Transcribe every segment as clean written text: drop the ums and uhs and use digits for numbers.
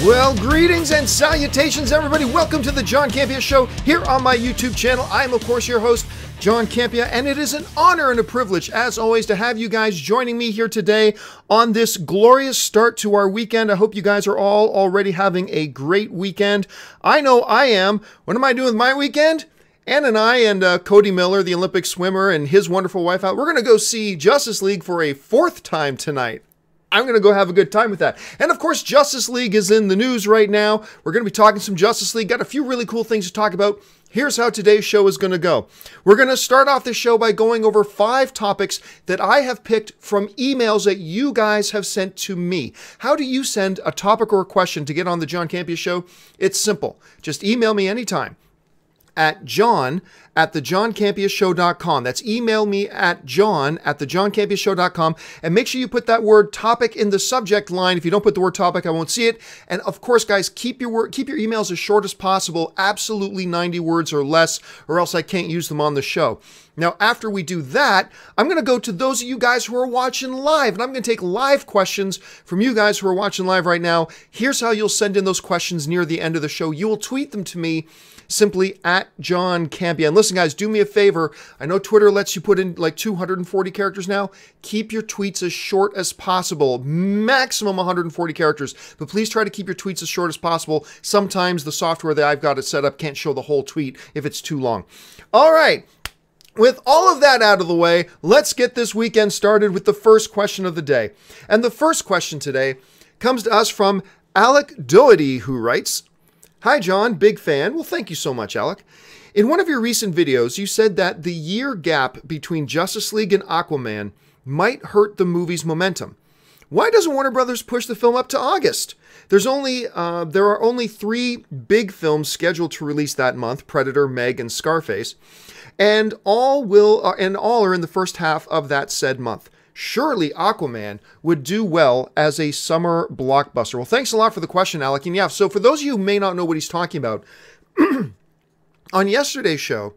Well, greetings and salutations, everybody. Welcome to the John Campea Show here on my YouTube channel. I am, of course, your host, John Campea, and it is an honor and a privilege, as always, to have you guys joining me here today on this glorious start to our weekend. I hope you guys are all already having a great weekend. I know I am. What am I doing with my weekend? Ann and I and Cody Miller, the Olympic swimmer, and his wonderful wife out, we're going to go see Justice League for a fourth time tonight. I'm going to go have a good time with that. And of course, Justice League is in the news right now. We're going to be talking some Justice League. Got a few really cool things to talk about. Here's how today's show is going to go. We're going to start off the show by going over 5 topics that I have picked from emails that you guys have sent to me. How do you send a topic or a question to get on the John Campea Show? It's simple. Just email me anytime at john@thejohncampeashow.com. That's email me at john@thejohncampeashow.com, and make sure you put that word topic in the subject line. If you don't put the word topic, I won't see it. And of course, guys, keep your emails as short as possible, absolutely 90 words or less, or else I can't use them on the show. Now, after we do that, I'm going to go to those of you guys who are watching live, and I'm going to take live questions from you guys who are watching live right now. Here's how you'll send in those questions near the end of the show. You will tweet them to me simply at John Campea. And listen, guys, do me a favor. I know Twitter lets you put in like 240 characters now. Keep your tweets as short as possible. Maximum 140 characters. But please try to keep your tweets as short as possible. Sometimes the software that I've got it set up can't show the whole tweet if it's too long. All right. With all of that out of the way, let's get this weekend started with the first question of the day. And the first question today comes to us from Alec Doughty, who writes, "Hi, John, big fan." Well, thank you so much, Alec. In one of your recent videos, you said that the year gap between Justice League and Aquaman might hurt the movie's momentum. Why doesn't Warner Brothers push the film up to August? There are only 3 big films scheduled to release that month: Predator, Meg, and Scarface, and all are in the first half of that said month. Surely Aquaman would do well as a summer blockbuster. Well, thanks a lot for the question, Alec. And yeah, so for those of you who may not know what he's talking about, on yesterday's show,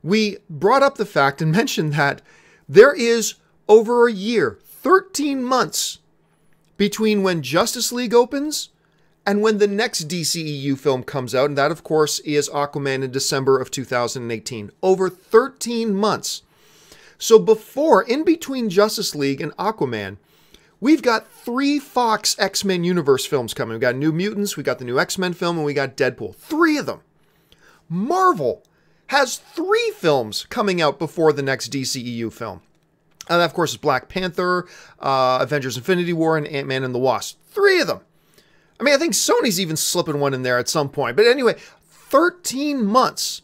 we brought up the fact and mentioned that there is over a year, 13 months, between when Justice League opens and when the next DCEU film comes out. And that, of course, is Aquaman in December of 2018. Over 13 months. So in between Justice League and Aquaman, we've got 3 Fox X-Men universe films coming. We've got New Mutants, we got the new X-Men film, and we got Deadpool. 3 of them. Marvel has 3 films coming out before the next DCEU film. And that, of course, is Black Panther, Avengers Infinity War, and Ant-Man and the Wasp. 3 of them. I mean, I think Sony's even slipping one in there at some point. But anyway, 13 months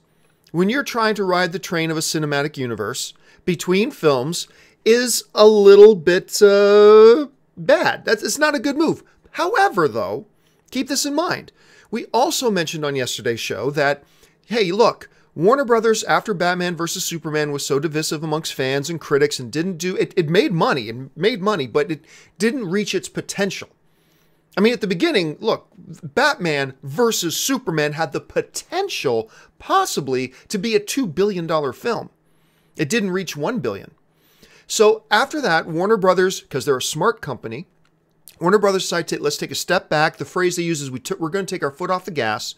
when you're trying to ride the train of a cinematic universe between films is a little bit bad. It's not a good move. However, though, keep this in mind. We also mentioned on yesterday's show that, hey, look, Warner Brothers, after Batman vs. Superman was so divisive amongst fans and critics and didn't do it, it made money, but it didn't reach its potential. I mean, at the beginning, look, Batman vs. Superman had the potential possibly to be a $2 billion film. It didn't reach $1 billion. So after that, Warner Brothers, because they're a smart company, Warner Brothers decided let's take a step back. The phrase they use is we're going to take our foot off the gas.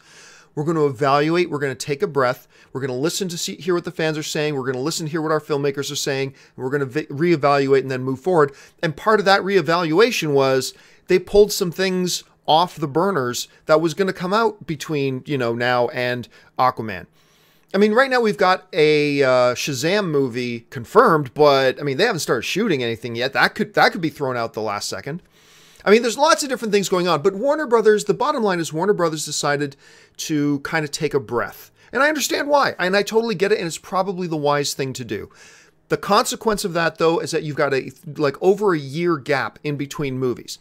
We're going to evaluate. We're going to take a breath. We're going to listen to hear what the fans are saying. We're going to listen to hear what our filmmakers are saying. And we're going to reevaluate and then move forward. And part of that reevaluation was they pulled some things off the burners that was going to come out between, now and Aquaman. I mean, right now we've got a Shazam movie confirmed, but I mean, they haven't started shooting anything yet. That could be thrown out the last second. I mean, there's lots of different things going on, but Warner Brothers, the bottom line is Warner Brothers decided to kind of take a breath. And I understand why, and I totally get it, and it's probably the wise thing to do. The consequence of that, though, is that you've got over a year gap in between movies.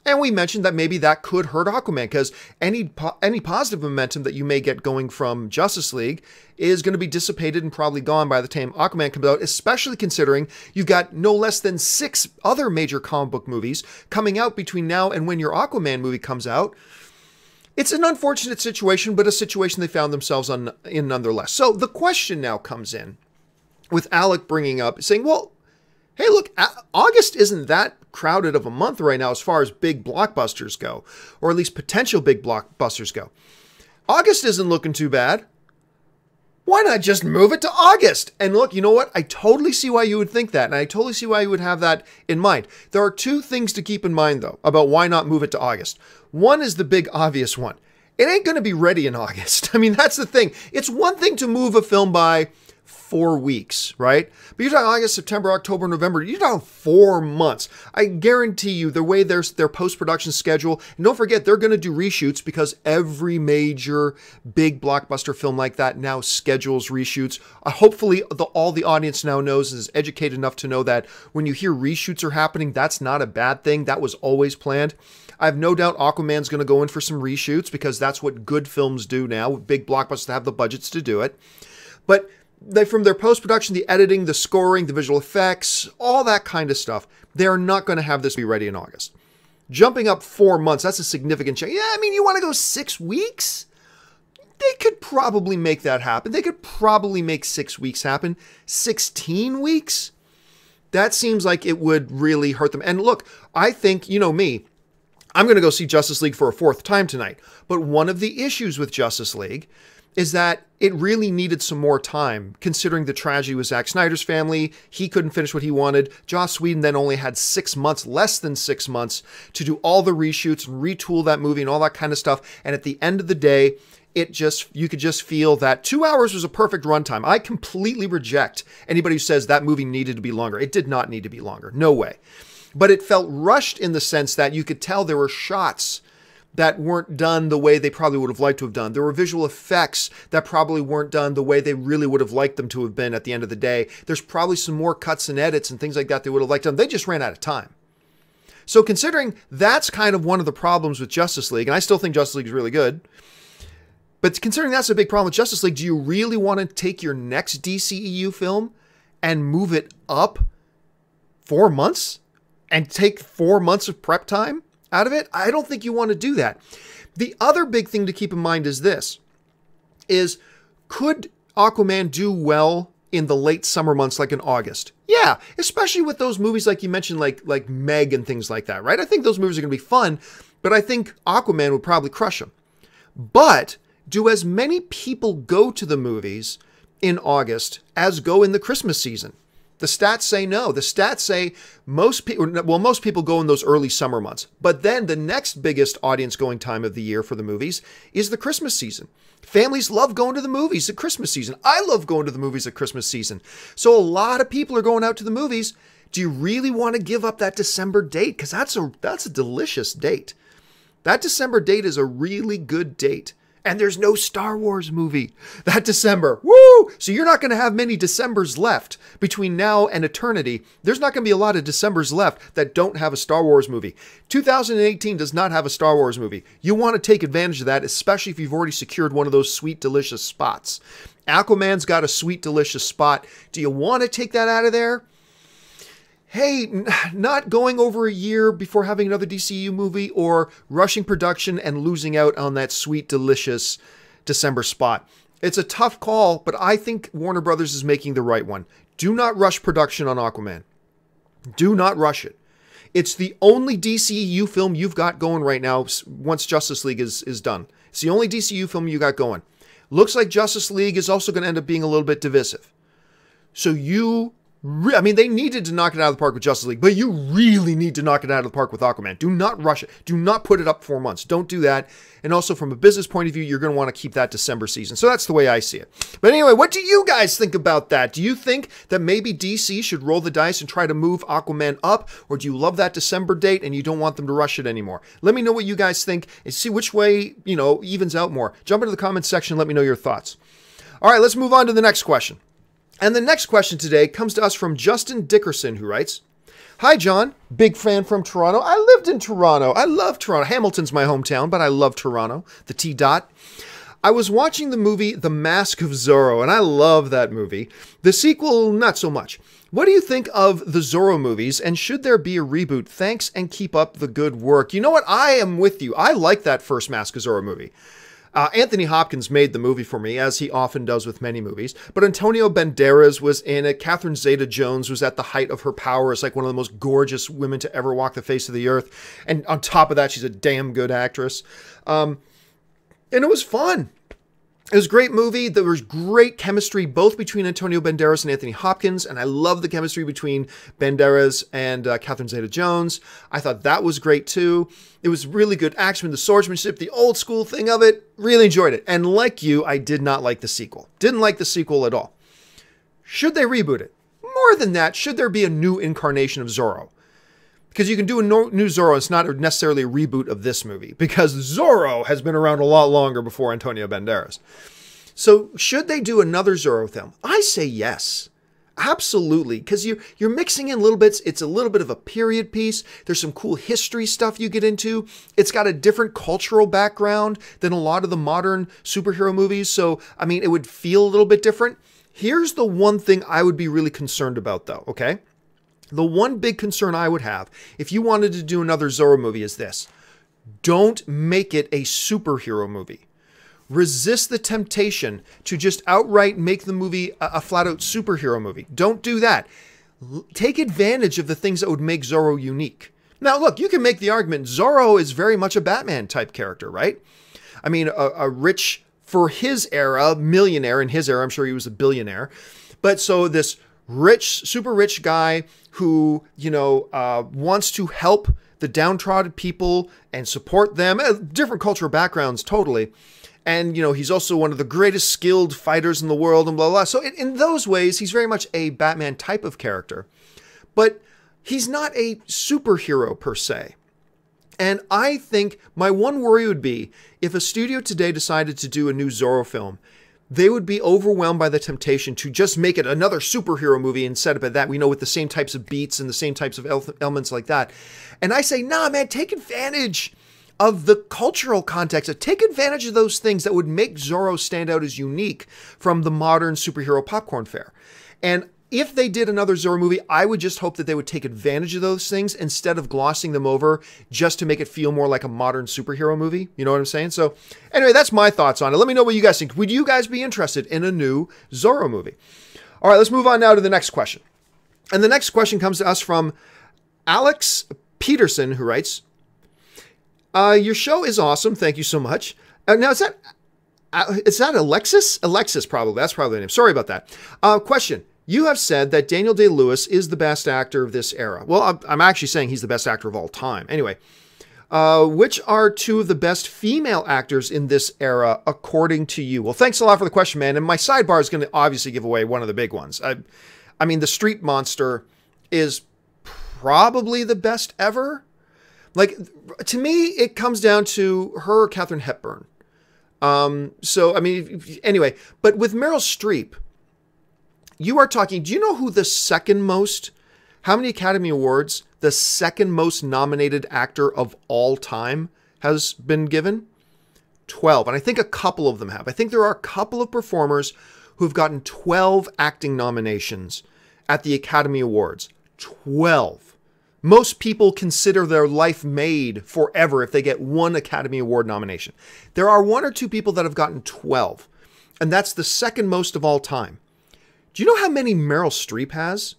And we mentioned that maybe that could hurt Aquaman, because any positive momentum that you may get going from Justice League is going to be dissipated and probably gone by the time Aquaman comes out, especially considering you've got no less than 6 other major comic book movies coming out between now and when your Aquaman movie comes out. It's an unfortunate situation, but a situation they found themselves in nonetheless. So the question now comes in with Alec bringing up, saying, well, Hey, look, August isn't that crowded of a month right now as far as big blockbusters go, or at least potential big blockbusters go. August isn't looking too bad. Why not just move it to August? And look, you know what? I totally see why you would think that, and I totally see why you would have that in mind. There are two things to keep in mind, though, about why not move it to August. One is the big obvious one. It ain't going to be ready in August. I mean, that's the thing. It's one thing to move a film by 4 weeks, right? But you're talking August, September, October, November. You're talking 4 months. I guarantee you the way their post-production schedule, and don't forget, they're going to do reshoots because every major big blockbuster film like that now schedules reshoots. Hopefully, all the audience now knows and is educated enough to know that when you hear reshoots are happening, that's not a bad thing. That was always planned. I have no doubt Aquaman's going to go in for some reshoots because that's what good films do now. Big blockbusters have the budgets to do it. But from their post-production, the editing, the scoring, the visual effects, all that kind of stuff, they are not going to have this be ready in August. Jumping up 4 months, that's a significant change. Yeah, I mean, you want to go 6 weeks? They could probably make that happen. They could probably make 6 weeks happen. 16 weeks? That seems like it would really hurt them. And look, I think, you know me, I'm going to go see Justice League for a 4th time tonight. But one of the issues with Justice League is that it really needed some more time, considering the tragedy with Zack Snyder's family. He couldn't finish what he wanted. Joss Whedon then only had 6 months, less than 6 months, to do all the reshoots and retool that movie and all that kind of stuff. And at the end of the day, you could just feel that 2 hours was a perfect runtime. I completely reject anybody who says that movie needed to be longer. It did not need to be longer. No way. But it felt rushed in the sense that you could tell there were shots that weren't done the way they probably would have liked to have done. There were visual effects that probably weren't done the way they really would have liked them to have been at the end of the day. There's probably some more cuts and edits and things like that they would have liked done. They just ran out of time. So considering that's kind of one of the problems with Justice League, and I still think Justice League is really good, but considering that's a big problem with Justice League, do you really want to take your next DCEU film and move it up 4 months and take 4 months of prep time out of it? I don't think you want to do that. The other big thing to keep in mind is this, is could Aquaman do well in the late summer months like in August? Yeah, especially with those movies like you mentioned, like Meg and things like that, right? I think those movies are going to be fun, but I think Aquaman would probably crush them. But do as many people go to the movies in August as go in the Christmas season? The stats say no. The stats say most people go in those early summer months. But then the next biggest audience going time of the year for the movies is the Christmas season. Families love going to the movies at Christmas season. I love going to the movies at Christmas season. So a lot of people are going out to the movies. Do you really want to give up that December date? Because that's a delicious date. That December date is a really good date. And there's no Star Wars movie that December. Woo! So you're not going to have many Decembers left between now and eternity. There's not going to be a lot of Decembers left that don't have a Star Wars movie. 2018 does not have a Star Wars movie. You want to take advantage of that, especially if you've already secured one of those sweet, delicious spots. Aquaman's got a sweet, delicious spot. Do you want to take that out of there? Hey, not going over a year before having another DCU movie or rushing production and losing out on that sweet, delicious December spot. It's a tough call, but I think Warner Brothers is making the right one. Do not rush production on Aquaman. Do not rush it. It's the only DCEU film you've got going right now once Justice League is done. It's the only DCEU film you got going. Looks like Justice League is also going to end up being a little bit divisive. So they needed to knock it out of the park with Justice League, but you really need to knock it out of the park with Aquaman. Do not rush it. Do not put it up 4 months. Don't do that. And also from a business point of view, you're going to want to keep that December season. So that's the way I see it. But anyway, what do you guys think about that? Do you think that maybe DC should roll the dice and try to move Aquaman up? Or do you love that December date and you don't want them to rush it anymore? Let me know what you guys think and see which way, evens out more. Jump into the comments section and let me know your thoughts. All right, let's move on to the next question. And the next question today comes to us from Justin Dickerson, who writes, "Hi, John. Big fan from Toronto. I lived in Toronto. I love Toronto. Hamilton's my hometown, but I love Toronto. The T-dot. I was watching the movie The Mask of Zorro, and I love that movie. The sequel, not so much. What do you think of the Zorro movies, and should there be a reboot? Thanks, and keep up the good work." You know what? I am with you. I like that first Mask of Zorro movie. Anthony Hopkins made the movie for me, as he often does with many movies. But Antonio Banderas was in it. Catherine Zeta-Jones was at the height of her power as like one of the most gorgeous women to ever walk the face of the earth. And on top of that, she's a damn good actress. And it was fun. It was a great movie. There was great chemistry both between Antonio Banderas and Anthony Hopkins, and I love the chemistry between Banderas and Catherine Zeta-Jones. I thought that was great too. It was really good action, the swordsmanship, the old school thing of it. Really enjoyed it. And like you, I did not like the sequel. Didn't like the sequel at all. Should they reboot it? More than that, should there be a new incarnation of Zorro? Because you can do a new Zorro, it's not necessarily a reboot of this movie, because Zorro has been around a lot longer before Antonio Banderas. So should they do another Zorro film? I say yes. Absolutely, because you're mixing in little bits. It's a little bit of a period piece. There's some cool history stuff you get into. It's got a different cultural background than a lot of the modern superhero movies. So, I mean, it would feel a little bit different. Here's the one thing I would be really concerned about, though, okay? The one big concern I would have if you wanted to do another Zorro movie is this. Don't make it a superhero movie. Resist the temptation to just outright make the movie a flat-out superhero movie. Don't do that. Take advantage of the things that would make Zorro unique. Now, look, you can make the argument Zorro is very much a Batman-type character, right? I mean, a rich, for his era, millionaire in his era. I'm sure he was a billionaire. But so this rich, super rich guy who, you know, wants to help the downtrodden people and support them. Different cultural backgrounds, totally. And, you know, he's also one of the greatest skilled fighters in the world and blah, blah. So in those ways, he's very much a Batman type of character. But he's not a superhero per se. And I think my one worry would be if a studio today decided to do a new Zorro film, they would be overwhelmed by the temptation to just make it another superhero movie instead of that, we know, with the same types of beats and the same types of elements like that. And I say, nah, man, take advantage of the cultural context. Take advantage of those things that would make Zorro stand out as unique from the modern superhero popcorn fare. And if they did another Zorro movie, I would just hope that they would take advantage of those things instead of glossing them over just to make it feel more like a modern superhero movie. You know what I'm saying? So anyway, that's my thoughts on it. Let me know what you guys think. Would you guys be interested in a new Zorro movie? All right, let's move on now to the next question. And the next question comes to us from Alex Peterson, who writes, your show is awesome. Thank you so much. Now, is that Alexis? Alexis, probably. That's probably the name. Sorry about that. Question. You have said that Daniel Day-Lewis is the best actor of this era. Well, I'm actually saying he's the best actor of all time. Anyway, which are two of the best female actors in this era, according to you? Well, thanks a lot for the question, man. And my sidebar is going to obviously give away one of the big ones. I mean, The Street Monster is probably the best ever. Like, to me, it comes down to her or Katharine Hepburn. So, I mean, anyway, but with Meryl Streep, you are talking, do you know who the second most, how many Academy Awards the second most nominated actor of all time has been given? 12. And I think a couple of them have. I think there are a couple of performers who've gotten 12 acting nominations at the Academy Awards. 12. Most people consider their life made forever if they get one Academy Award nomination. There are one or two people that have gotten 12. And that's the second most of all time. Do you know how many Meryl Streep has?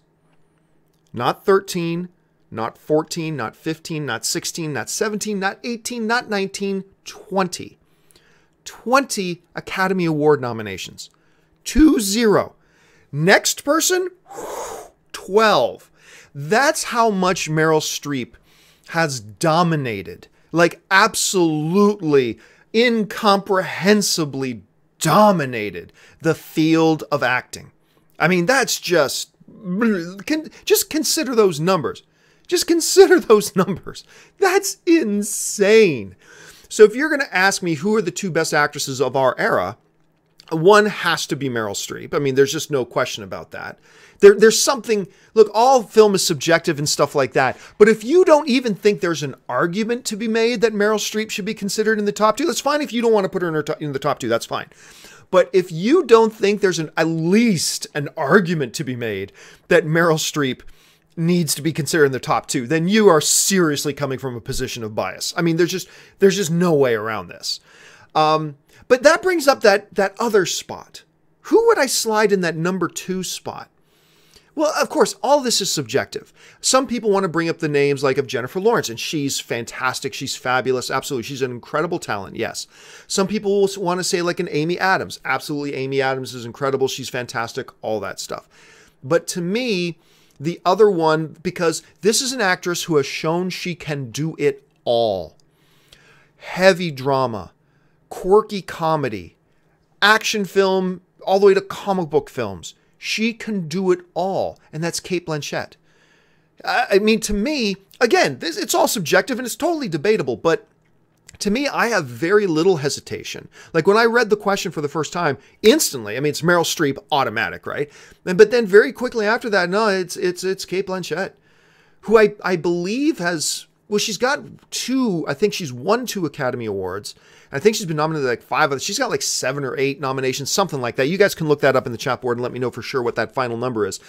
Not 13, not 14, not 15, not 16, not 17, not 18, not 19, 20. 20 Academy Award nominations. 2-0. Next person, 12. That's how much Meryl Streep has dominated. Like, absolutely, incomprehensibly dominated the field of acting. I mean, that's just consider those numbers. Just consider those numbers. That's insane. So if you're going to ask me who are the two best actresses of our era, one has to be Meryl Streep. I mean, there's just no question about that. There's something, look, all film is subjective and stuff like that. But if you don't even think there's an argument to be made that Meryl Streep should be considered in the top two, that's fine. If you don't want to put her in the top two, that's fine. But if you don't think there's at least an argument to be made that Meryl Streep needs to be considered in the top two, then you are seriously coming from a position of bias. I mean, there's just no way around this. But that brings up that other spot. Who would I slide in that number 2 spot? Well, of course, all this is subjective. Some people want to bring up the names like of Jennifer Lawrence, and she's fantastic. She's fabulous. Absolutely. She's an incredible talent. Yes. Some people will want to say like an Amy Adams. Absolutely. Amy Adams is incredible. She's fantastic. All that stuff. But to me, the other one, because this is an actress who has shown she can do it all. Heavy drama, quirky comedy, action film, all the way to comic book films. She can do it all, and that's Cate Blanchett. I mean, to me, again, it's all subjective and it's totally debatable, but to me, I have very little hesitation. Like when I read the question for the first time, instantly, I mean, it's Meryl Streep, automatic, right? But then very quickly after that, no, it's Cate Blanchett, who I believe has, well, she's got 2, I think she's won 2 Academy Awards. I think she's been nominated like 5 others. She's got like 7 or 8 nominations, something like that. You guys can look that up in the chat board and let me know for sure what that final number is.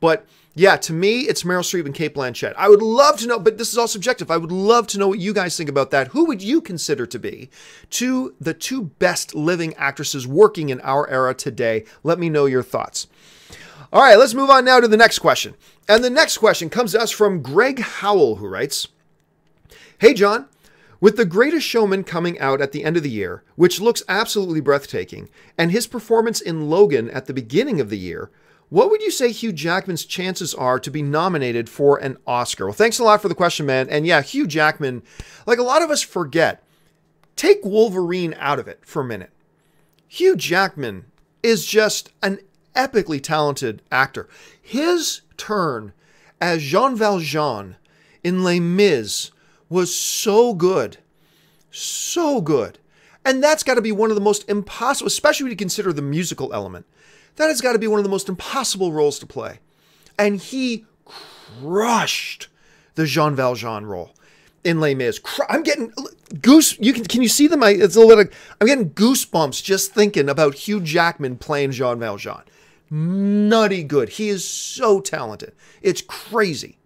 But yeah, to me, it's Meryl Streep and Cate Blanchett. I would love to know, but this is all subjective. I would love to know what you guys think about that. Who would you consider to be the 2 best living actresses working in our era today? Let me know your thoughts. All right, let's move on now to the next question. And the next question comes to us from Greg Howell, who writes, "Hey, John. With The Greatest Showman coming out at the end of the year, which looks absolutely breathtaking, and his performance in Logan at the beginning of the year, what would you say Hugh Jackman's chances are to be nominated for an Oscar?" Well, thanks a lot for the question, man. And yeah, Hugh Jackman, like a lot of us forget, take Wolverine out of it for a minute. Hugh Jackman is just an epically talented actor. His turn as Jean Valjean in Les Mis was so good. So good. And that's got to be one of the most impossible, especially when you consider the musical element. That has got to be one of the most impossible roles to play. And he crushed the Jean Valjean role in Les Mis. I'm getting can you see them? It's a little. I'm getting goosebumps just thinking about Hugh Jackman playing Jean Valjean. Nutty good. He is so talented. It's crazy.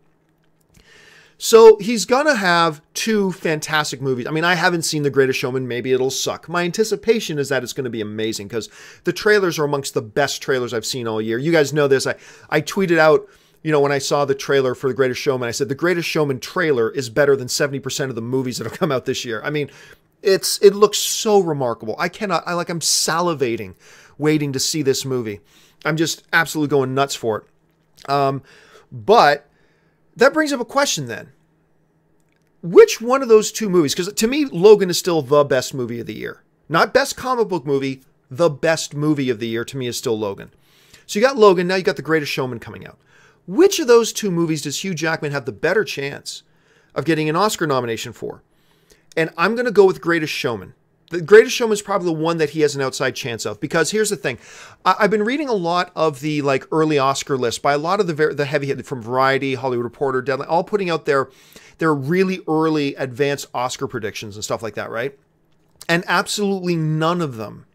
So he's going to have 2 fantastic movies. I mean, I haven't seen The Greatest Showman. Maybe it'll suck. My anticipation is that it's going to be amazing because the trailers are amongst the best trailers I've seen all year. You guys know this. I tweeted out, when I saw the trailer for The Greatest Showman, I said, The Greatest Showman trailer is better than 70% of the movies that have come out this year. I mean, it looks so remarkable. I'm salivating waiting to see this movie. I'm just absolutely going nuts for it. But that brings up a question then. Which one of those 2 movies? Because to me, Logan is still the best movie of the year. Not best comic book movie. The best movie of the year to me is still Logan. So you got Logan. Now you got The Greatest Showman coming out. Which of those 2 movies does Hugh Jackman have the better chance of getting an Oscar nomination for? And I'm going to go with Greatest Showman. The Greatest Showman is probably the one that he has an outside chance of, because here's the thing. I've been reading a lot of the early Oscar lists by a lot of the heavy hit from Variety, Hollywood Reporter, Deadline, all putting out their really early advanced Oscar predictions and stuff like that, right? And absolutely none of them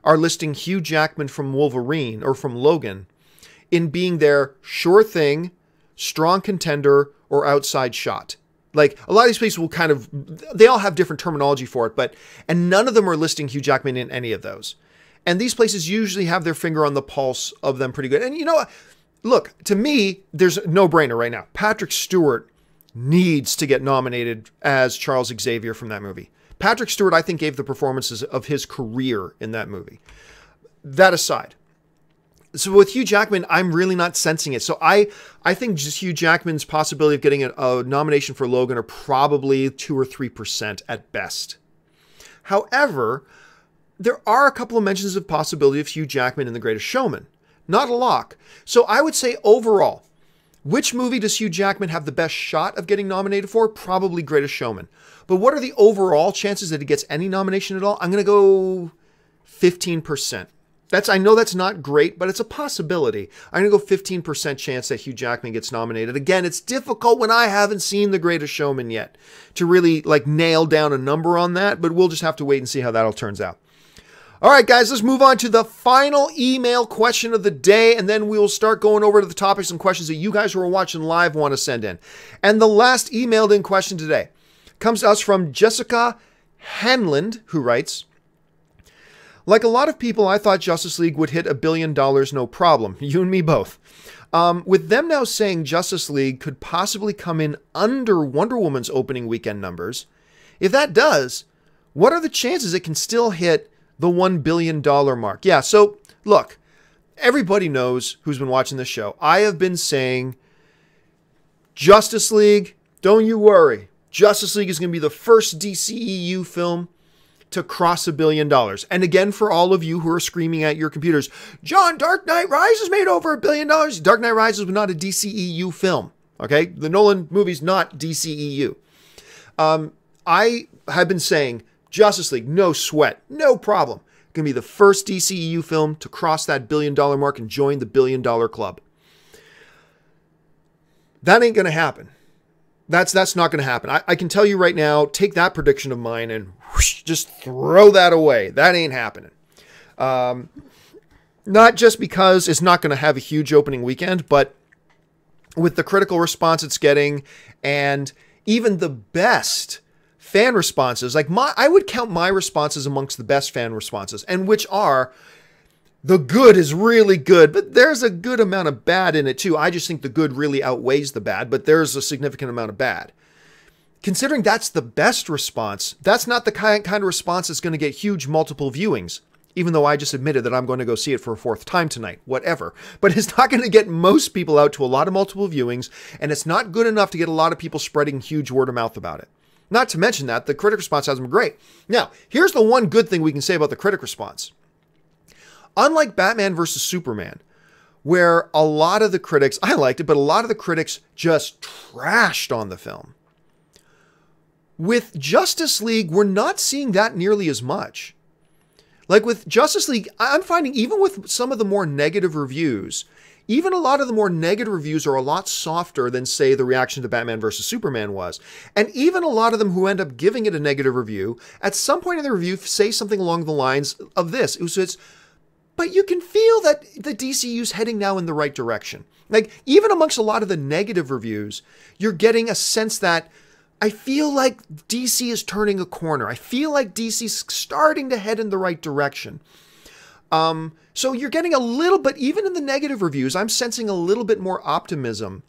are listing Hugh Jackman from Wolverine or from Logan in being their sure thing, strong contender, or outside shot. Like, a lot of these places will they all have different terminology for it, and none of them are listing Hugh Jackman in any of those. And these places usually have their finger on the pulse of them pretty good. And you know what? Look, to me, there's a no-brainer right now. Patrick Stewart needs to get nominated as Charles Xavier from that movie. Patrick Stewart, I think, gave the performances of his career in that movie. That aside. So with Hugh Jackman, I'm really not sensing it. So I think just Hugh Jackman's possibility of getting a nomination for Logan are probably 2 or 3% at best. However, there are a couple of mentions of possibility of Hugh Jackman in The Greatest Showman. Not a lock. So I would say overall, which movie does Hugh Jackman have the best shot of getting nominated for? Probably Greatest Showman. But what are the overall chances that he gets any nomination at all? I'm going to go 15%. I know that's not great, but it's a possibility. I'm going to go 15% chance that Hugh Jackman gets nominated. Again, it's difficult when I haven't seen The Greatest Showman yet to really nail down a number on that, but we'll just have to wait and see how that all turns out. All right, guys, let's move on to the final email question of the day, and then we'll start going over to the topics and questions that you guys who are watching live want to send in. And the last emailed in question today comes to us from Jessica Hanlund, who writes, Like a lot of people, I thought Justice League would hit $1 billion no problem. You and me both. With them now saying Justice League could possibly come in under Wonder Woman's opening weekend numbers, if that does, what are the chances it can still hit the $1 billion mark? Yeah, so look, everybody knows who's been watching this show. I have been saying, Justice League, don't you worry. Justice League is going to be the first DCEU film to cross $1 billion. And again, for all of you who are screaming at your computers, John, Dark Knight Rises made over $1 billion. Dark Knight Rises was not a DCEU film. Okay? The Nolan movie's not DCEU. I have been saying, Justice League, no sweat, no problem. Going to be the first DCEU film to cross that $1 billion mark and join the $1 billion club. That ain't going to happen. That's not going to happen. I can tell you right now, take that prediction of mine and whoosh, just throw that away. That ain't happening. Not just because it's not going to have a huge opening weekend, but with the critical response it's getting and even the best fan responses, like I would count my responses amongst the best fan responses, and which are, the good is really good, but there's a good amount of bad in it too. I just think the good really outweighs the bad, but there's a significant amount of bad. Considering that's the best response, that's not the kind of response that's going to get huge multiple viewings, even though I just admitted that I'm going to go see it for a 4th time tonight, whatever. But it's not going to get most people out to a lot of multiple viewings, and it's not good enough to get a lot of people spreading huge word of mouth about it. Not to mention that the critic response hasn't been great. Now, here's the one good thing we can say about the critic response. Unlike Batman vs. Superman, where a lot of the critics, I liked it, but a lot of the critics just trashed on the film. With Justice League, we're not seeing that nearly as much. Like with Justice League, I'm finding even with some of the more negative reviews, even a lot of the more negative reviews are a lot softer than, say, the reaction to Batman vs. Superman was. And even a lot of them who end up giving it a negative review, at some point in the review, say something along the lines of this. But you can feel that the DCU's heading now in the right direction. Like, even amongst a lot of the negative reviews, you're getting a sense that I feel like DC is turning a corner. I feel like DC's starting to head in the right direction. So you're getting a little bit, even in the negative reviews, I'm sensing a little bit more optimism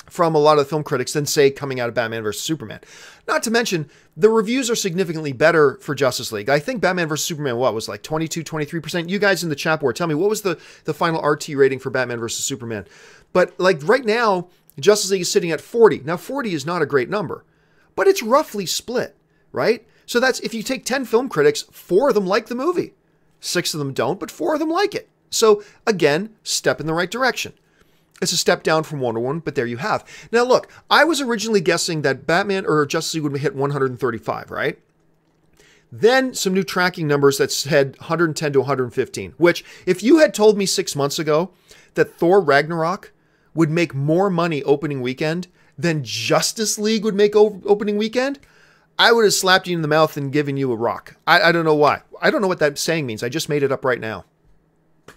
from a lot of the film critics than, say, coming out of Batman vs. Superman. Not to mention, the reviews are significantly better for Justice League. I think Batman vs. Superman, was like 22, 23%? You guys in the chat board, tell me, what was the final RT rating for Batman vs. Superman? But like right now, Justice League is sitting at 40. Now, 40 is not a great number, but it's roughly split, right? So that's, if you take 10 film critics, 4 of them like the movie. 6 of them don't, but 4 of them like it. So again, step in the right direction. It's a step down from Wonder Woman, but there you have. Now look, I was originally guessing that Batman or Justice League would hit 135, right? Then some new tracking numbers that said 110 to 115, which if you had told me 6 months ago that Thor Ragnarok would make more money opening weekend than Justice League would make opening weekend, I would have slapped you in the mouth and given you a rock. I don't know why. I don't know what that saying means. I just made it up right now.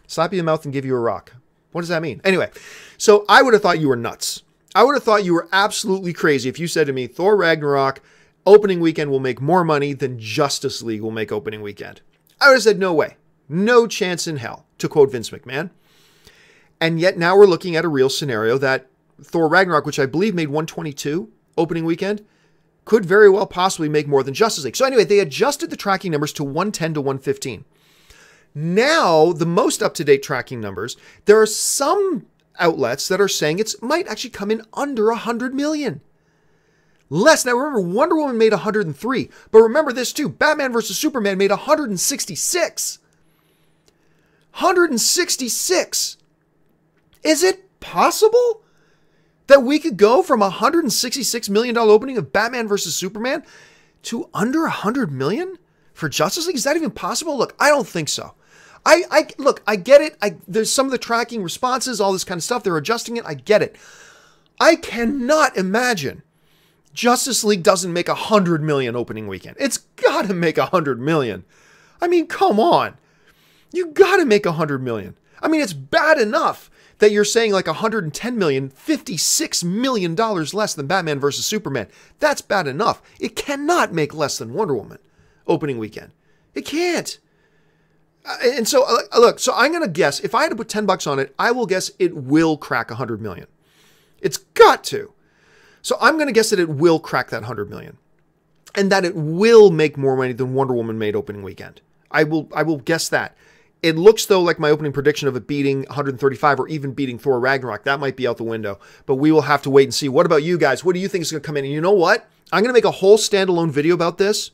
Slap you in the mouth and give you a rock. What does that mean? Anyway, so I would have thought you were nuts. I would have thought you were absolutely crazy if you said to me, Thor Ragnarok opening weekend will make more money than Justice League will make opening weekend. I would have said, no way. No chance in hell, to quote Vince McMahon. And yet now we're looking at a real scenario that Thor Ragnarok, which I believe made 122 opening weekend, could very well possibly make more than Justice League. So anyway, they adjusted the tracking numbers to 110 to 115. Now, the most up-to-date tracking numbers, there are some outlets that are saying it might actually come in under 100 million. Less. Now remember, Wonder Woman made 103. But remember this too, Batman vs. Superman made 166. 166. Is it possible that we could go from a $166 million opening of Batman vs. Superman to under 100 million for Justice League? Is that even possible? Look, I don't think so. Look, I get it. There's some of the tracking responses, all this kind of stuff. They're adjusting it. I get it. I cannot imagine Justice League doesn't make 100 million opening weekend. It's got to make 100 million. I mean, come on. You got to make 100 million. I mean, it's bad enough that you're saying like 110 million, $56 million less than Batman vs. Superman. That's bad enough. It cannot make less than Wonder Woman opening weekend. It can't. And so, look, so I'm going to guess, if I had to put $10 on it, I will guess it will crack 100 million. It's got to. So I'm going to guess that it will crack that 100 million. And that it will make more money than Wonder Woman made opening weekend. I will guess that. It looks, though, like my opening prediction of it beating 135 or even beating Thor Ragnarok. That might be out the window. But we will have to wait and see. What about you guys? What do you think is going to come in? And you know what? I'm going to make a whole standalone video about this.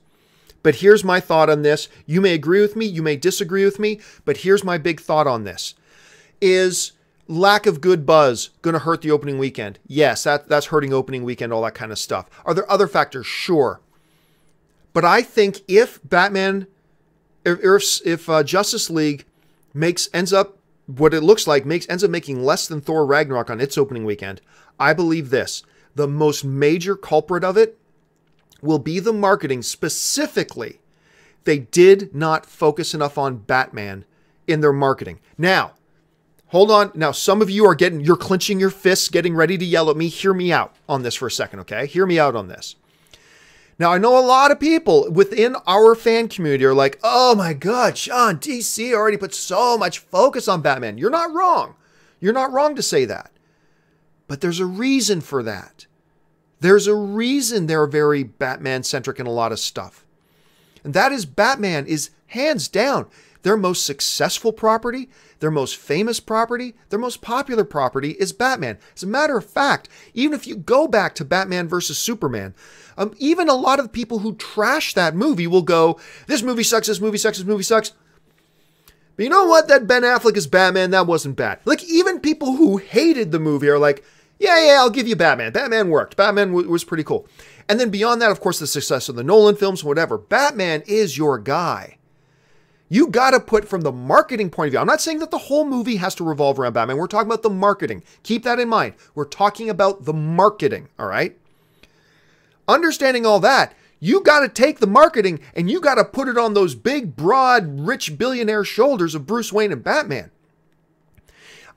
But here's my thought on this. You may agree with me. You may disagree with me. But here's my big thought on this. Is lack of good buzz going to hurt the opening weekend? Yes, that's hurting opening weekend, all that kind of stuff. Are there other factors? Sure. But I think if Batman... If Justice League ends up making less than Thor Ragnarok on its opening weekend, I believe this: the most major culprit of it will be the marketing. Specifically, they did not focus enough on Batman in their marketing. Now, hold on. Now, some of you you're clenching your fists, getting ready to yell at me. Hear me out on this for a second, okay? Hear me out on this. Now, I know a lot of people within our fan community are like, oh my God, John, DC already put so much focus on Batman. You're not wrong. You're not wrong to say that. But there's a reason for that. There's a reason they're very Batman-centric in a lot of stuff. And that is Batman is hands down their most successful property, their most famous property, their most popular property is Batman. As a matter of fact, even if you go back to Batman versus Superman, even a lot of the people who trash that movie will go, this movie sucks, this movie sucks, this movie sucks. But you know what? That Ben Affleck is Batman, that wasn't bad. Like, even people who hated the movie are like, yeah, I'll give you Batman. Batman worked. Batman was pretty cool. And then beyond that, of course, the success of the Nolan films, whatever. Batman is your guy. You got to put from the marketing point of view. I'm not saying that the whole movie has to revolve around Batman. We're talking about the marketing. Keep that in mind. We're talking about the marketing, all right? Understanding all that, you got to take the marketing and you got to put it on those big, broad, rich billionaire shoulders of Bruce Wayne and Batman.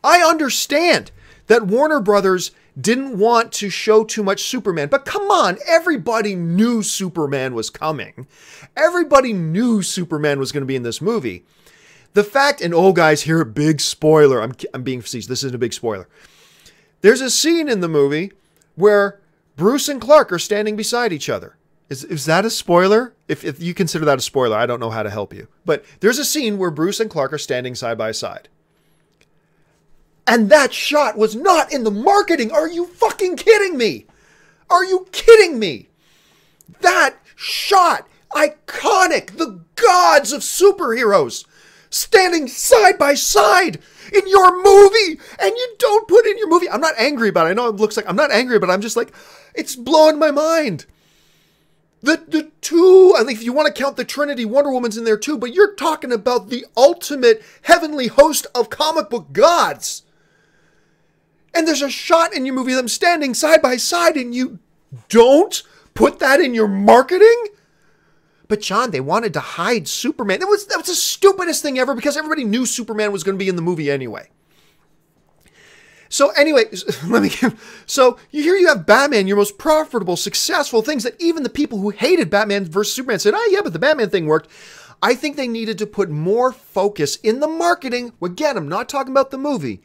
I understand that Warner Brothers didn't want to show too much Superman. But come on, everybody knew Superman was coming. Everybody knew Superman was going to be in this movie. The fact, and oh guys, here a big spoiler. I'm being facetious. This isn't a big spoiler. There's a scene in the movie where Bruce and Clark are standing beside each other. Is that a spoiler? If you consider that a spoiler, I don't know how to help you. But there's a scene where Bruce and Clark are standing side by side. And that shot was not in the marketing. Are you fucking kidding me? Are you kidding me? That shot, iconic, the gods of superheroes, standing side by side in your movie, and you don't put in your movie. I'm not angry about it. I know it looks like I'm not angry, but I'm just like, it's blowing my mind. The two, I think if you want to count the Trinity, Wonder Woman's in there too, but you're talking about the ultimate heavenly host of comic book gods. And there's a shot in your movie of them standing side by side and you don't put that in your marketing? But John, they wanted to hide Superman. That was the stupidest thing ever because everybody knew Superman was going to be in the movie anyway. So anyway, so here you have Batman, your most profitable, successful things that even the people who hated Batman versus Superman said, oh yeah, but the Batman thing worked. I think they needed to put more focus in the marketing. Again, I'm not talking about the movie.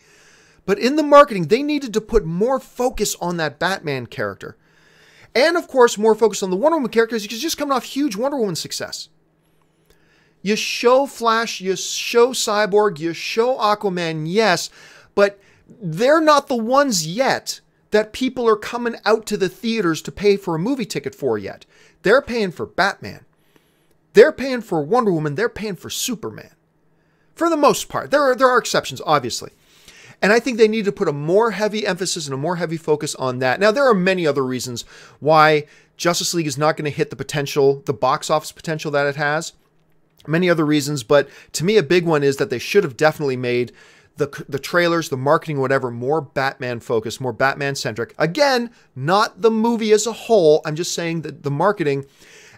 But in the marketing, they needed to put more focus on that Batman character. And of course, more focus on the Wonder Woman characters because just coming off huge Wonder Woman success. You show Flash, you show Cyborg, you show Aquaman, yes, but they're not the ones yet that people are coming out to the theaters to pay for a movie ticket for yet. They're paying for Batman. They're paying for Wonder Woman. They're paying for Superman. For the most part. There are exceptions, obviously. And I think they need to put a more heavy emphasis and a more heavy focus on that. Now, there are many other reasons why Justice League is not going to hit the potential, the box office potential that it has. Many other reasons, but to me, a big one is that they should have definitely made the trailers, the marketing, whatever, more Batman focused, more Batman centric. Again, not the movie as a whole. I'm just saying that the marketing.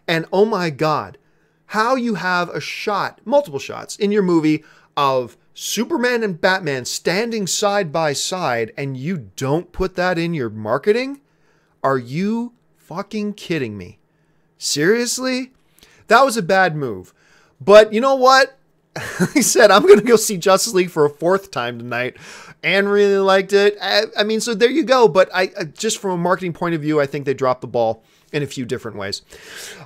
And oh my God, how you have a shot, multiple shots in your movie of Superman and Batman standing side by side and you don't put that in your marketing? Are you fucking kidding me? Seriously? That was a bad move. But you know what? he said, I'm going to go see Justice League for a 4th time tonight and really liked it. I mean, so there you go. But I just from a marketing point of view, I think they dropped the ball in a few different ways.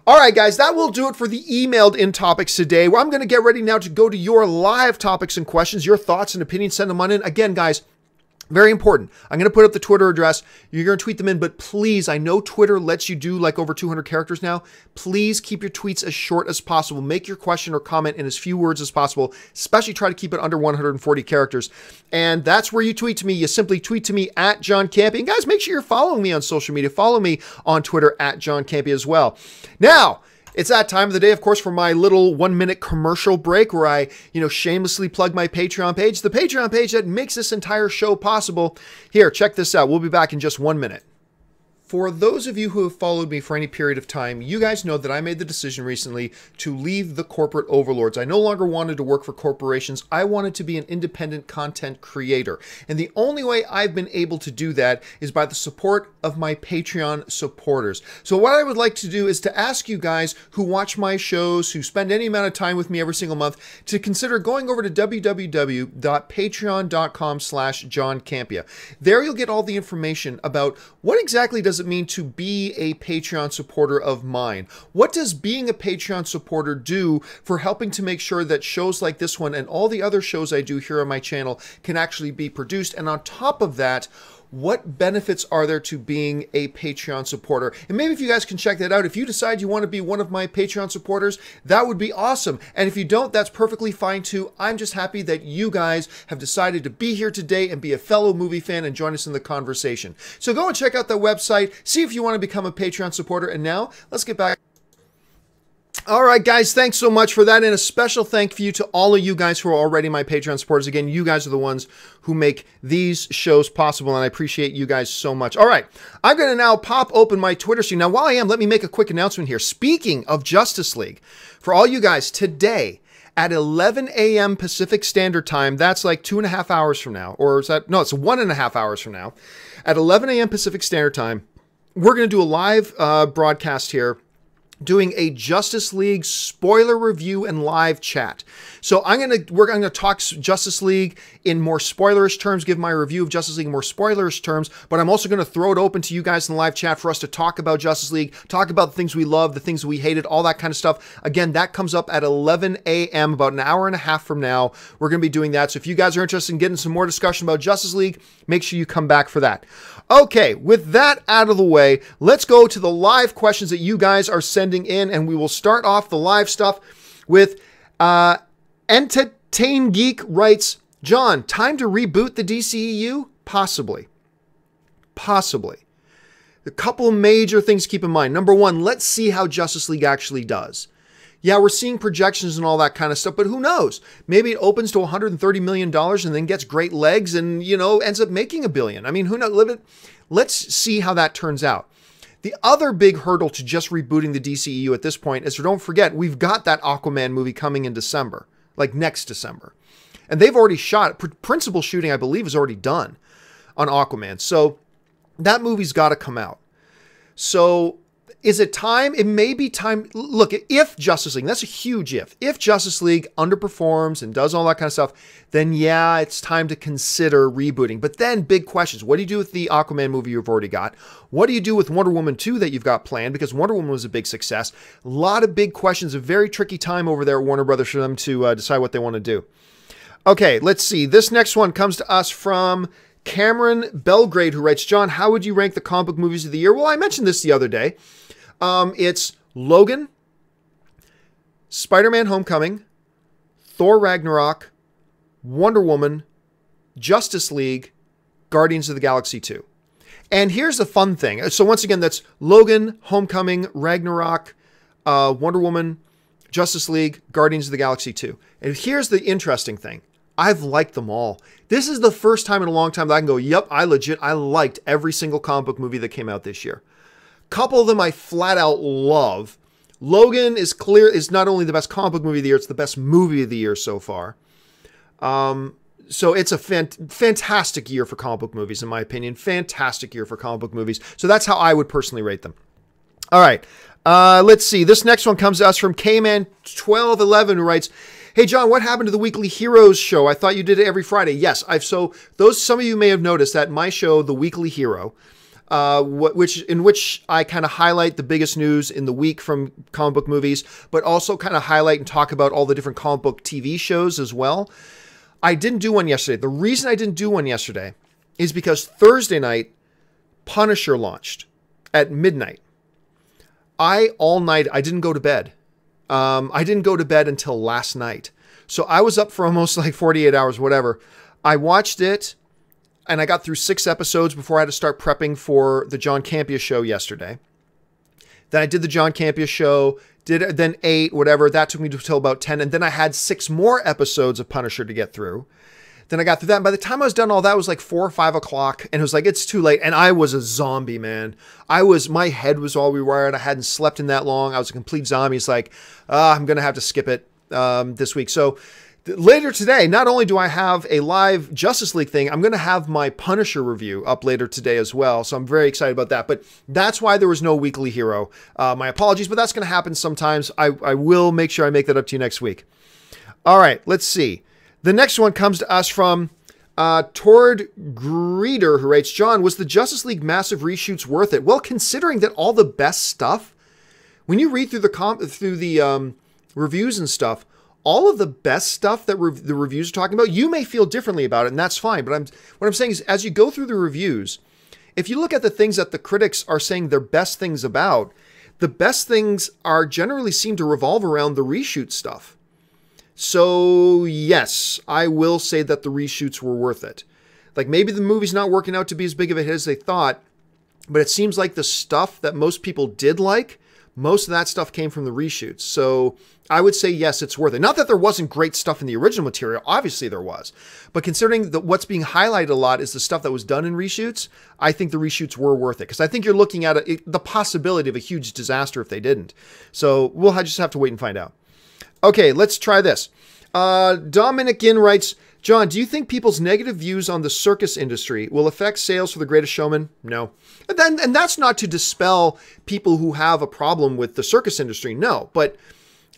All right, guys, that will do it for the emailed in topics today. Well, I'm going to get ready now to go to your live topics and questions, your thoughts and opinions. Send them on in. Again, guys, very important. I'm going to put up the Twitter address. You're going to tweet them in, but please, I know Twitter lets you do like over 200 characters now. Please keep your tweets as short as possible. Make your question or comment in as few words as possible, especially try to keep it under 140 characters. And that's where you tweet to me. You simply tweet to me at John Campea. And guys, make sure you're following me on social media. Follow me on Twitter at John Campea as well. Now, it's that time of the day, of course, for my little 1-minute commercial break where I, shamelessly plug my Patreon page, the Patreon page that makes this entire show possible. Here, check this out. We'll be back in just 1 minute. For those of you who have followed me for any period of time, you guys know that I made the decision recently to leave the corporate overlords. I no longer wanted to work for corporations. I wanted to be an independent content creator. And the only way I've been able to do that is by the support of my Patreon supporters. So what I would like to do is to ask you guys who watch my shows, who spend any amount of time with me every single month, to consider going over to www.patreon.com/John Campea. There you'll get all the information about what exactly does it mean to be a Patreon supporter of mine? What does being a Patreon supporter do for helping to make sure that shows like this one and all the other shows I do here on my channel can actually be produced? And on top of that, what benefits are there to being a Patreon supporter? And maybe if you guys can check that out, if you decide you want to be one of my Patreon supporters, that would be awesome. And if you don't, that's perfectly fine too. I'm just happy that you guys have decided to be here today and be a fellow movie fan and join us in the conversation. So go and check out the website, see if you want to become a Patreon supporter. And now let's get back. All right, guys, thanks so much for that. And a special thank you to all of you guys who are already my Patreon supporters. Again, you guys are the ones who make these shows possible, and I appreciate you guys so much. All right, I'm going to now pop open my Twitter stream. Now, while I am, let me make a quick announcement here. Speaking of Justice League, for all you guys, today at 11 a.m. Pacific Standard Time, that's like 2.5 hours from now, or is that, no, it's 1.5 hours from now. At 11 a.m. Pacific Standard Time, we're going to do a live broadcast here, doing a Justice League spoiler review and live chat. So we're going to talk Justice League in more spoilerish terms, give my review of Justice League in more spoilerish terms, but I'm also going to throw it open to you guys in the live chat for us to talk about Justice League, talk about the things we love, the things we hated, all that kind of stuff. Again, that comes up at 11 a.m., about an hour and a half from now. We're going to be doing that. So if you guys are interested in getting some more discussion about Justice League, make sure you come back for that. Okay, with that out of the way, let's go to the live questions that you guys are sending in, and we will start off the live stuff with Entertain Geek writes, John, time to reboot the DCEU? Possibly. Possibly. A couple of major things to keep in mind. Number one, let's see how Justice League actually does. Yeah, we're seeing projections and all that kind of stuff, but who knows? Maybe it opens to $130 million and then gets great legs and, ends up making $1 billion. I mean, who knows? Let's see how that turns out. The other big hurdle to just rebooting the DCEU at this point is, don't forget, we've got that Aquaman movie coming in December, like next December. And they've already shot, principal shooting, I believe, is already done on Aquaman. So that movie's got to come out. So is it time? It may be time. Look, if Justice League, that's a huge if Justice League underperforms and does all that kind of stuff, then yeah, it's time to consider rebooting. But then big questions. What do you do with the Aquaman movie you've already got? What do you do with Wonder Woman 2 that you've got planned? Because Wonder Woman was a big success. A lot of big questions, a very tricky time over there at Warner Brothers for them to decide what they want to do. Okay, let's see. This next one comes to us from Cameron Belgrade, who writes, John, how would you rank the comic book movies of the year? Well, I mentioned this the other day. It's Logan, Spider-Man Homecoming, Thor Ragnarok, Wonder Woman, Justice League, Guardians of the Galaxy 2. And here's the fun thing. So once again, that's Logan, Homecoming, Ragnarok, Wonder Woman, Justice League, Guardians of the Galaxy 2. And here's the interesting thing. I've liked them all. This is the first time in a long time that I can go, yep, I liked every single comic book movie that came out this year. Couple of them I flat out love. Logan is not only the best comic book movie of the year, it's the best movie of the year so far. So it's a fantastic year for comic book movies, in my opinion. Fantastic year for comic book movies. So that's how I would personally rate them. All right. Let's see. This next one comes to us from Kman1211, who writes, Hey, John, what happened to the Weekly Heroes show? I thought you did it every Friday. Yes, some of you may have noticed that my show, The Weekly Hero, in which I kind of highlight the biggest news in the week from comic book movies, but also kind of highlight and talk about all the different comic book TV shows as well. I didn't do one yesterday. The reason I didn't do one yesterday is because Thursday night, Punisher launched at midnight. All night, I didn't go to bed. I didn't go to bed until last night. So I was up for almost like 48 hours, whatever. I watched it and I got through 6 episodes before I had to start prepping for the John Campea Show yesterday. Then I did the John Campea Show, then 8, whatever. That took me till about 10. And then I had 6 more episodes of Punisher to get through. Then I got through that. And by the time I was done all that, it was like 4 or 5 o'clock. And it was like, it's too late. And I was a zombie, man. My head was all rewired. I hadn't slept in that long. I was a complete zombie. It's like, I'm going to have to skip it this week. So later today, not only do I have a live Justice League thing, I'm going to have my Punisher review up later today as well. So I'm very excited about that. But that's why there was no Weekly Hero. My apologies, but that's going to happen sometimes. I will make sure I make that up to you next week. All right, let's see. The next one comes to us from Tord Greeter, who writes, John, was the Justice League massive reshoots worth it? Well, considering that all the best stuff, when you read through the reviews and stuff, all of the best stuff that the reviews are talking about, you may feel differently about it, and that's fine. But what I'm saying is, as you go through the reviews, if you look at the things that the critics are saying their best things about, the best things generally seem to revolve around the reshoot stuff. So yes, I will say that the reshoots were worth it. Like maybe the movie's not working out to be as big of a hit as they thought, but it seems like the stuff that most people did like, most of that stuff came from the reshoots. So I would say, yes, it's worth it. Not that there wasn't great stuff in the original material. Obviously there was. But considering that what's being highlighted a lot is the stuff that was done in reshoots, I think the reshoots were worth it. Because I think you're looking at the possibility of a huge disaster if they didn't. So we'll just have to wait and find out. Okay, let's try this. Dominic Ginn writes, John, do you think people's negative views on the circus industry will affect sales for The Greatest Showman? No. And that's not to dispel people who have a problem with the circus industry. No, but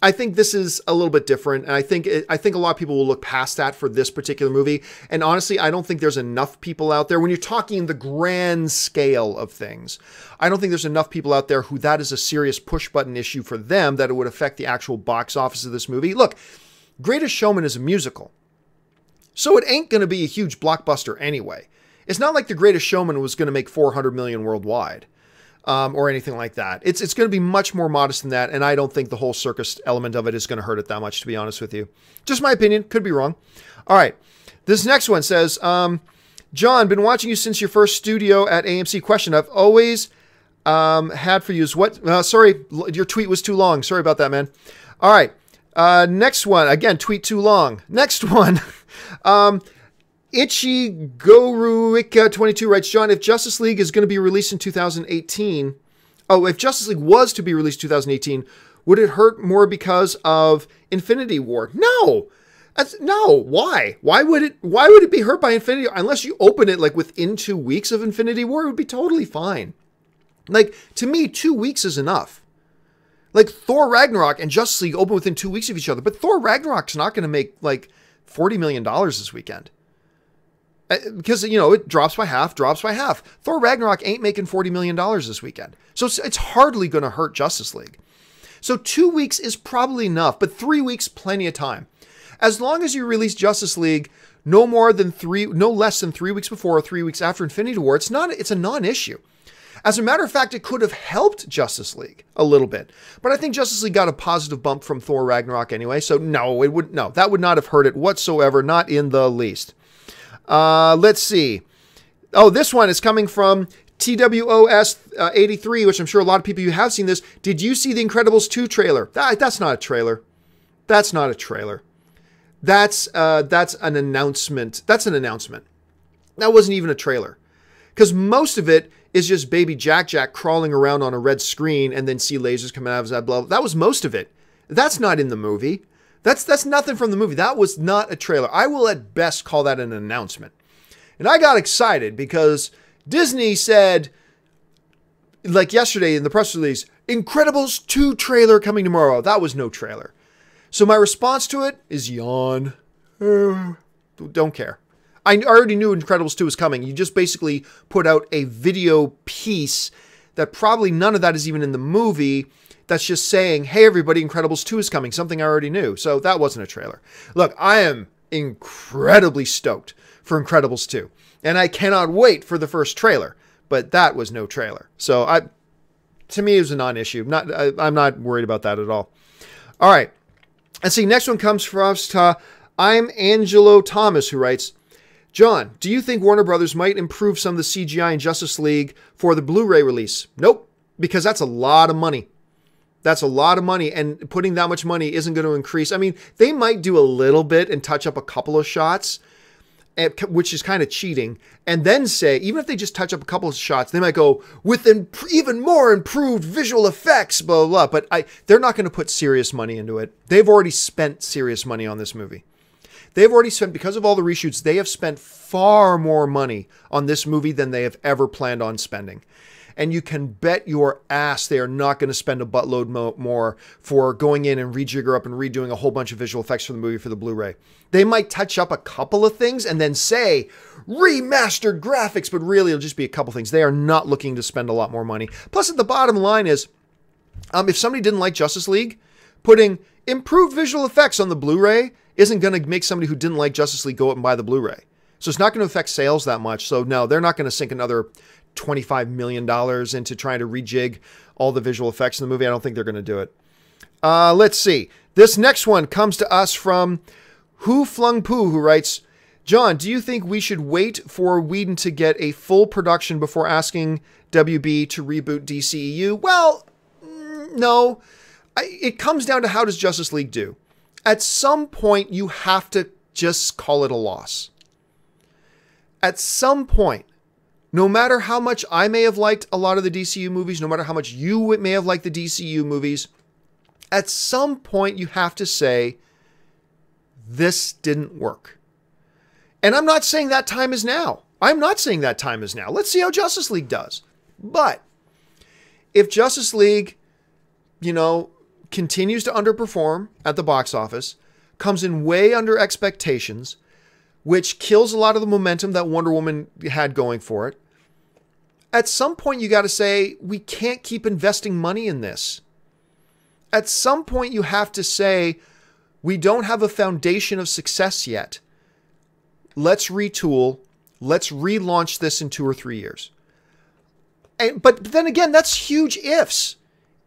I think this is a little bit different. And I think a lot of people will look past that for this particular movie. And honestly, I don't think there's enough people out there when you're talking the grand scale of things. I don't think there's enough people out there who that is a serious push button issue for them that it would affect the actual box office of this movie. Look, Greatest Showman is a musical. So it ain't going to be a huge blockbuster anyway. It's not like The Greatest Showman was going to make 400 million worldwide or anything like that. It's going to be much more modest than that. And I don't think the whole circus element of it is going to hurt it that much, to be honest with you. Just my opinion. Could be wrong. All right. This next one says, John, been watching you since your first studio at AMC. Question I've always had for you is what? Sorry, your tweet was too long. Sorry about that, man. All right. Next one. Again, tweet too long. Next one. Itchy Goruika 22 writes, John, if Justice League is going to be released in 2018, if Justice League was to be released in 2018, would it hurt more because of Infinity War? No. No. Why? Why would it be hurt by Infinity War? Unless you open it like within 2 weeks of Infinity War, it would be totally fine. Like, to me, 2 weeks is enough. Like, Thor Ragnarok and Justice League open within 2 weeks of each other, but Thor Ragnarok's not going to make like $40 million this weekend. Because, it drops by half. Thor Ragnarok ain't making $40 million this weekend. So it's hardly going to hurt Justice League. So 2 weeks is probably enough, but 3 weeks, plenty of time. As long as you release Justice League no less than 3 weeks before or 3 weeks after Infinity War, it's a non-issue. As a matter of fact, it could have helped Justice League a little bit. But I think Justice League got a positive bump from Thor Ragnarok anyway. So no, that would not have hurt it whatsoever. Not in the least. Let's see. Oh, this one is coming from TWOS 83, which I'm sure a lot of people you have seen this. Did you see the Incredibles 2 trailer? That's not a trailer. That's not a trailer. That's an announcement. That's an announcement. That wasn't even a trailer. Because most of it is just baby Jack crawling around on a red screen and then see lasers coming out of his head. That was most of it. That's not in the movie. That's nothing from the movie. That was not a trailer. I will at best call that an announcement. And I got excited because Disney said, like yesterday in the press release, Incredibles 2 trailer coming tomorrow. That was no trailer. So my response to it is yawn. Don't care. I already knew Incredibles 2 was coming. You just basically put out a video piece that probably none of that is even in the movie. That's just saying, hey, everybody, Incredibles 2 is coming. Something I already knew. So that wasn't a trailer. Look, I am incredibly stoked for Incredibles 2. And I cannot wait for the first trailer. But that was no trailer. So to me, it was a non-issue. I'm not worried about that at all. All right. Let's see. Next one comes from I'm Angelo Thomas, who writes, John, do you think Warner Brothers might improve some of the CGI in Justice League for the Blu-ray release? Nope, because that's a lot of money. That's a lot of money, and putting that much money isn't going to increase. I mean, they might do a little bit and touch up a couple of shots, which is kind of cheating, and then say, even if they just touch up a couple of shots, they might go with even more improved visual effects, blah, blah, blah. But they're not going to put serious money into it. They've already spent serious money on this movie. They've already spent, because of all the reshoots, they have spent far more money on this movie than they have ever planned on spending. And you can bet your ass they are not going to spend a buttload more for going in and rejigger up and redoing a whole bunch of visual effects for the movie for the Blu-ray. They might touch up a couple of things and then say remastered graphics, but really it'll just be a couple things. They are not looking to spend a lot more money. Plus, at the bottom line is, if somebody didn't like Justice League, putting improved visual effects on the Blu-ray isn't going to make somebody who didn't like Justice League go up and buy the Blu-ray. So it's not going to affect sales that much. So no, they're not going to sink another $25 million into trying to rejig all the visual effects in the movie. I don't think they're going to do it. Let's see. This next one comes to us from Who Flung Poo, who writes, John, do you think we should wait for Whedon to get a full production before asking WB to reboot DCEU? Well, no. It comes down to, how does Justice League do? At some point, you have to just call it a loss. At some point, no matter how much I may have liked a lot of the DCU movies, no matter how much you may have liked the DCU movies, at some point you have to say, this didn't work. And I'm not saying that time is now. I'm not saying that time is now. Let's see how Justice League does. But if Justice League, continues to underperform at the box office, comes in way under expectations, which kills a lot of the momentum that Wonder Woman had going for it, at some point you got to say, we can't keep investing money in this. At some point you have to say, we don't have a foundation of success yet. Let's retool. Let's relaunch this in 2 or 3 years. But then again, that's huge ifs.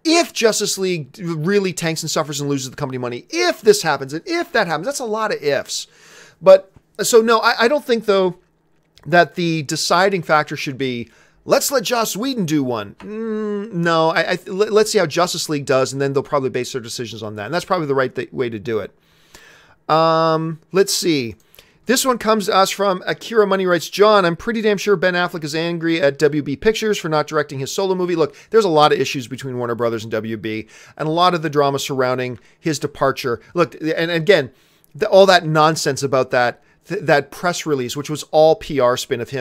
If Justice League really tanks and suffers and loses the company money, if this happens and if that happens, that's a lot of ifs. But so no, I don't think though that the deciding factor should be, let's let Joss Whedon do one. No, let's see how Justice League does, and then they'll probably base their decisions on that. And that's probably the right way to do it. Let's see. This one comes to us from Akira Money writes, John, I'm pretty damn sure Ben Affleck is angry at WB Pictures for not directing his solo movie. Look, there's a lot of issues between Warner Brothers and WB, and a lot of the drama surrounding his departure. Look, and again, all that nonsense about that press release, which was all PR spin of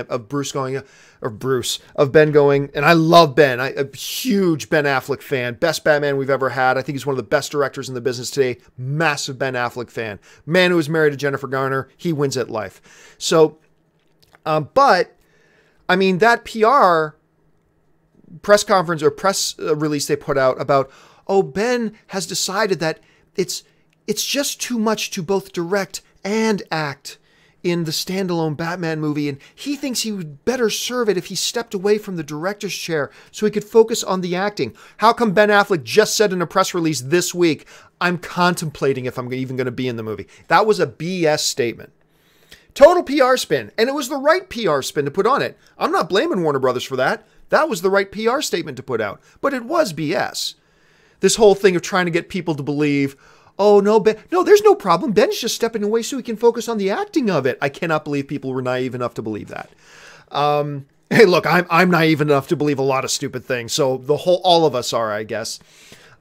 Ben going, and I love Ben. I'm a huge Ben Affleck fan. Best Batman we've ever had. I think he's one of the best directors in the business today. Massive Ben Affleck fan. Man who was married to Jennifer Garner. He wins at life. So, but, I mean, that PR press conference or press release they put out about, Ben has decided that it's just too much to both direct and act in the standalone Batman movie, and he thinks he would better serve it if he stepped away from the director's chair so he could focus on the acting. How come Ben Affleck just said in a press release this week, I'm contemplating if I'm even going to be in the movie? That was a BS statement. Total PR spin, and it was the right PR spin to put on it. I'm not blaming Warner Brothers for that. That was the right PR statement to put out, but it was BS. This whole thing of trying to get people to believe, oh, no, Ben. No, there's no problem. Ben's just stepping away so he can focus on the acting of it. I cannot believe people were naive enough to believe that. Hey, look, I'm naive enough to believe a lot of stupid things. So all of us are, I guess.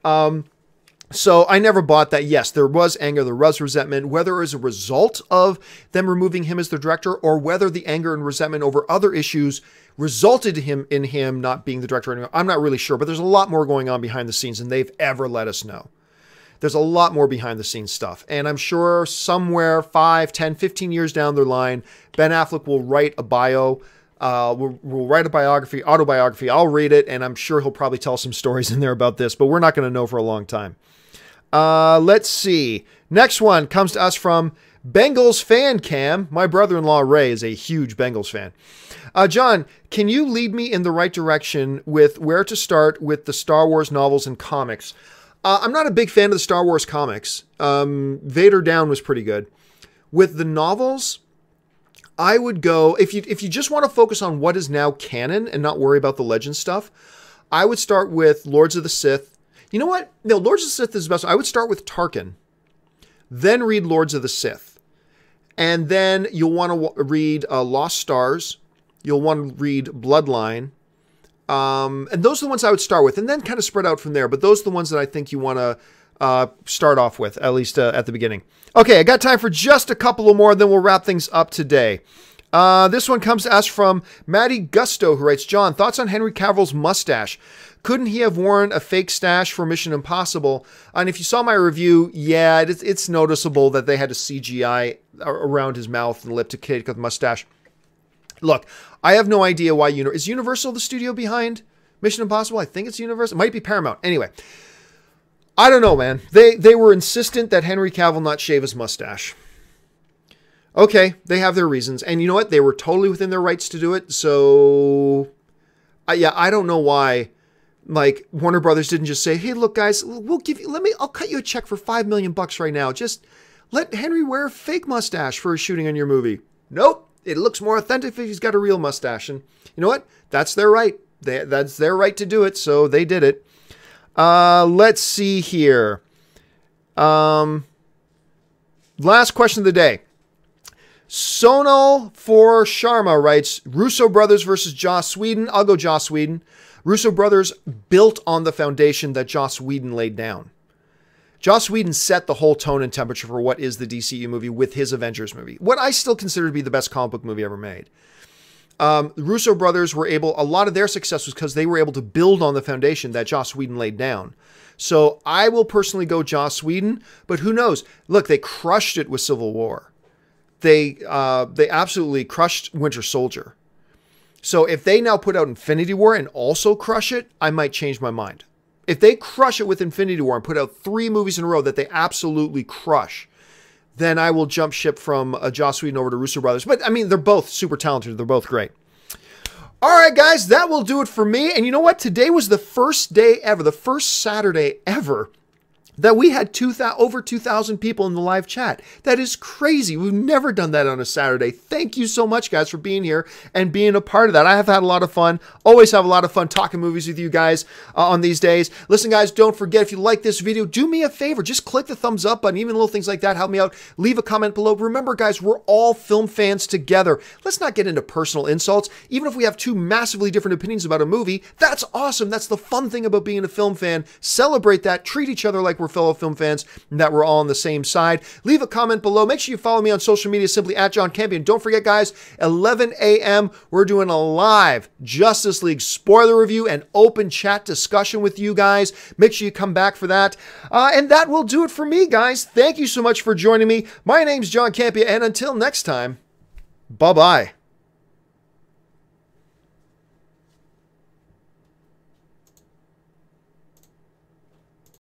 So I never bought that. Yes, there was anger, there was resentment, whether it was a result of them removing him as the director or whether the anger and resentment over other issues resulted in him not being the director anymore. I'm not really sure, but there's a lot more going on behind the scenes than they've ever let us know. There's a lot more behind the scenes stuff. And I'm sure somewhere 5, 10, 15 years down the line, Ben Affleck will write a bio. We'll write a biography, autobiography. I'll read it, and I'm sure he'll probably tell some stories in there about this, but we're not going to know for a long time. Let's see. Next one comes to us from Bengals fan Cam. My brother-in-law Ray is a huge Bengals fan. John, can you lead me in the right direction with where to start with the Star Wars novels and comics? I'm not a big fan of the Star Wars comics. Vader Down was pretty good. With the novels, I would go, if you just want to focus on what is now canon and not worry about the legend stuff, I would start with Lords of the Sith. You know what? No, Lords of the Sith is the best. I would start with Tarkin, then read Lords of the Sith. And then you'll want to read Lost Stars. You'll want to read Bloodline. And those are the ones I would start with, and then kind of spread out from there. But those are the ones that I think you want to start off with, at least at the beginning. Okay, I got time for just a couple of more, then we'll wrap things up today. This one comes to us from Maddie Gusto, who writes, John, thoughts on Henry Cavill's mustache? Couldn't he have worn a fake stash for Mission Impossible? And if you saw my review, yeah, it's noticeable that they had to CGI around his mouth and lip to take the mustache. Look, I have no idea why is Universal the studio behind Mission Impossible? I think it's Universal. It might be Paramount. Anyway, I don't know, man. They were insistent that Henry Cavill not shave his mustache. Okay, they have their reasons. And you know what? They were totally within their rights to do it. So, yeah, I don't know why, like, Warner Brothers didn't just say, hey, look, guys, I'll cut you a check for $5 million right now. Just let Henry wear a fake mustache for his shooting on your movie. Nope. It looks more authentic if he's got a real mustache. And you know what? That's their right. That's their right to do it. So they did it. Let's see here. Last question of the day. Sonal for Sharma writes, Russo brothers versus Joss Whedon. I'll go Joss Whedon. Russo brothers built on the foundation that Joss Whedon laid down. Joss Whedon set the whole tone and temperature for what is the DCEU movie with his Avengers movie. What I still consider to be the best comic book movie ever made. The Russo brothers were able, a lot of their success was because they were able to build on the foundation that Joss Whedon laid down. So I will personally go Joss Whedon, but who knows? Look, they crushed it with Civil War. They absolutely crushed Winter Soldier. So if they now put out Infinity War and also crush it, I might change my mind. If they crush it with Infinity War and put out 3 movies in a row that they absolutely crush, then I will jump ship from Joss Whedon over to Russo brothers. But, I mean, they're both super talented. They're both great. All right, guys, that will do it for me. And you know what? Today was the first day ever, the first Saturday ever, that we had over 2,000 people in the live chat. That is crazy. We've never done that on a Saturday. Thank you so much, guys, for being here and being a part of that. I have had a lot of fun. Always have a lot of fun talking movies with you guys on these days. Listen, guys, don't forget, if you like this video, do me a favor. Just click the thumbs up button. Even little things like that help me out. Leave a comment below. Remember, guys, we're all film fans together. Let's not get into personal insults. Even if we have 2 massively different opinions about a movie, that's awesome. That's the fun thing about being a film fan. Celebrate that. Treat each other like we're fellow film fans and that we're all on the same side. Leave a comment below. Make sure you follow me on social media, simply at John Campea. And don't forget, guys, 11 a.m. we're doing a live Justice League spoiler review and open chat discussion with you guys. Make sure you come back for that. And that will do it for me, guys. Thank you so much for joining me. My name's John Campea, and until next time, bye-bye.